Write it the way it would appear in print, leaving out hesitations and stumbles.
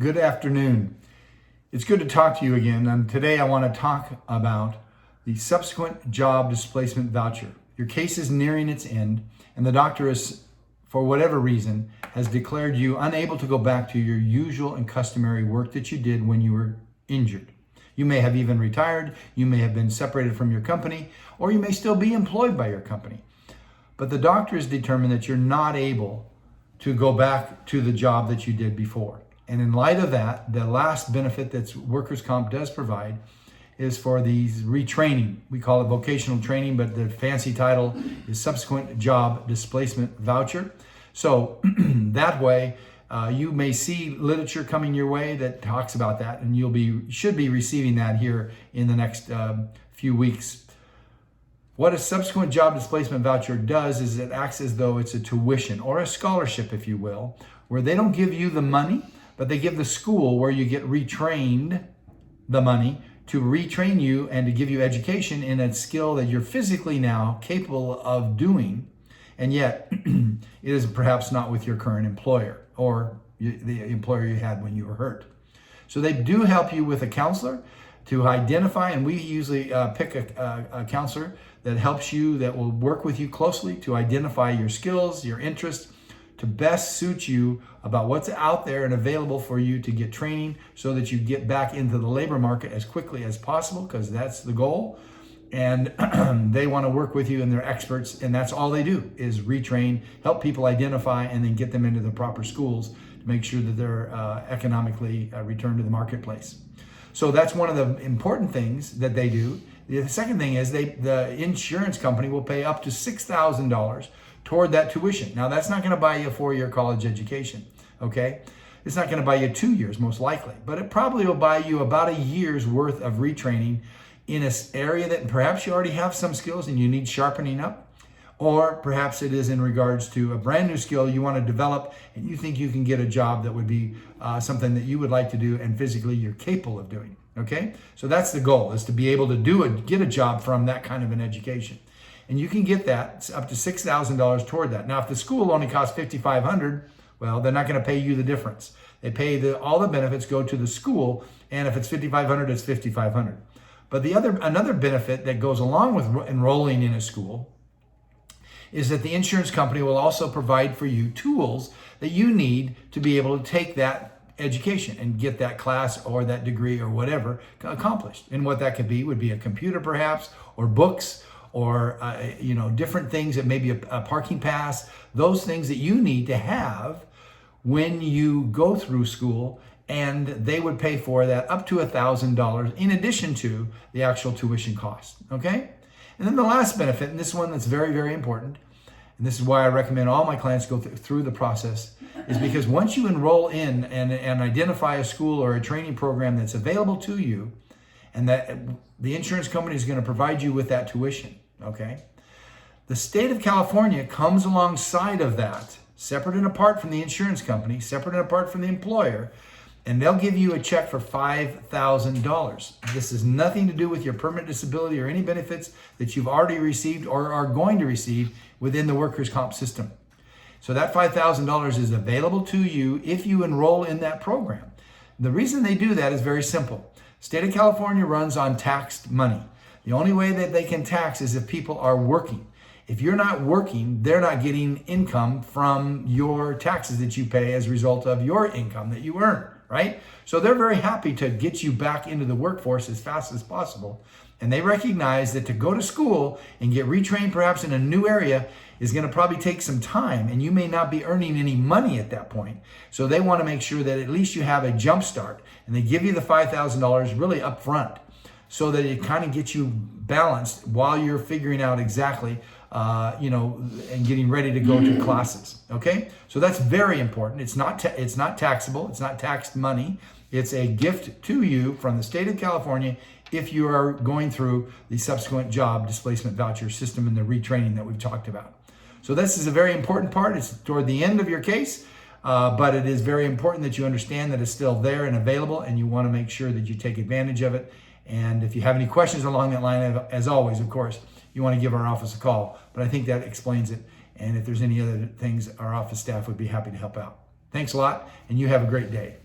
Good afternoon. It's good to talk to you again. And today I want to talk about the subsequent job displacement voucher. Your case is nearing its end, and the doctor is, for whatever reason, has declared you unable to go back to your usual and customary work that you did when you were injured. You may have even retired, you may have been separated from your company, or you may still be employed by your company. But the doctor has determined that you're not able to go back to the job that you did before. And in light of that, the last benefit that workers' comp does provide is for these retraining. We call it vocational training, but the fancy title is subsequent job displacement voucher. So that way, you may see literature coming your way that talks about that, and should be receiving that here in the next few weeks. What a subsequent job displacement voucher does is it acts as though it's a tuition or a scholarship, if you will, where they don't give you the money, but they give the school where you get retrained the money to retrain you and to give you education in a skill that you're physically now capable of doing, and yet it is perhaps not with your current employer or the employer you had when you were hurt. So they do help you with a counselor to identify, and we usually pick a counselor that helps you, that will work with you closely to identify your skills, your interests, to best suit you about what's out there and available for you to get training so that you get back into the labor market as quickly as possible, because that's the goal. And they want to work with you, and they're experts, and that's all they do is retrain, help people identify, and then get them into the proper schools to make sure that they're economically returned to the marketplace. So that's one of the important things that they do. The second thing is the insurance company will pay up to $6,000 toward that tuition. Now, that's not going to buy you a 4-year college education, okay? It's not going to buy you 2 years, most likely, but it probably will buy you about a year's worth of retraining in an area that perhaps you already have some skills and you need sharpening up, or perhaps it is in regards to a brand new skill you want to develop and you think you can get a job that would be something that you would like to do and physically you're capable of doing, okay? So that's the goal, is to be able to get a job from that kind of an education. And you can get that up to $6,000 toward that. Now, if the school only costs $5,500, well, they're not going to pay you the difference. They pay all the benefits go to the school, and if it's $5,500, it's $5,500. But another benefit that goes along with enrolling in a school is that the insurance company will also provide for you tools that you need to be able to take that education and get that class or that degree or whatever accomplished. And what that could be would be a computer perhaps, or books, or different things. That may be a parking pass, those things that you need to have when you go through school, and they would pay for that up to $1,000 in addition to the actual tuition cost, okay? And then the last benefit, and this one that's very, very important, and this is why I recommend all my clients go through the process, is because once you enroll in and identify a school or a training program that's available to you, and that the insurance company is going to provide you with that tuition, okay? The state of California comes alongside of that, separate and apart from the insurance company, separate and apart from the employer, and they'll give you a check for $5,000. This has nothing to do with your permanent disability or any benefits that you've already received or are going to receive within the workers' comp system. So that $5,000 is available to you if you enroll in that program. The reason they do that is very simple. State of California runs on taxed money. The only way that they can tax is if people are working. If you're not working, they're not getting income from your taxes that you pay as a result of your income that you earn, right? So they're very happy to get you back into the workforce as fast as possible. And they recognize that to go to school and get retrained perhaps in a new area is going to probably take some time, and you may not be earning any money at that point. So they want to make sure that at least you have a jump start, and they give you the $5,000 really up front so that it kind of gets you balanced while you're figuring out exactly, and getting ready to go to classes, okay? So that's very important. It's not taxable. It's not taxed money. It's a gift to you from the state of California if you are going through the subsequent job displacement voucher system and the retraining that we've talked about. So this is a very important part. It's toward the end of your case, but it is very important that you understand that it's still there and available, and you want to make sure that you take advantage of it. And if you have any questions along that line, as always, of course, you want to give our office a call. But I think that explains it. And if there's any other things, our office staff would be happy to help out. Thanks a lot, and you have a great day.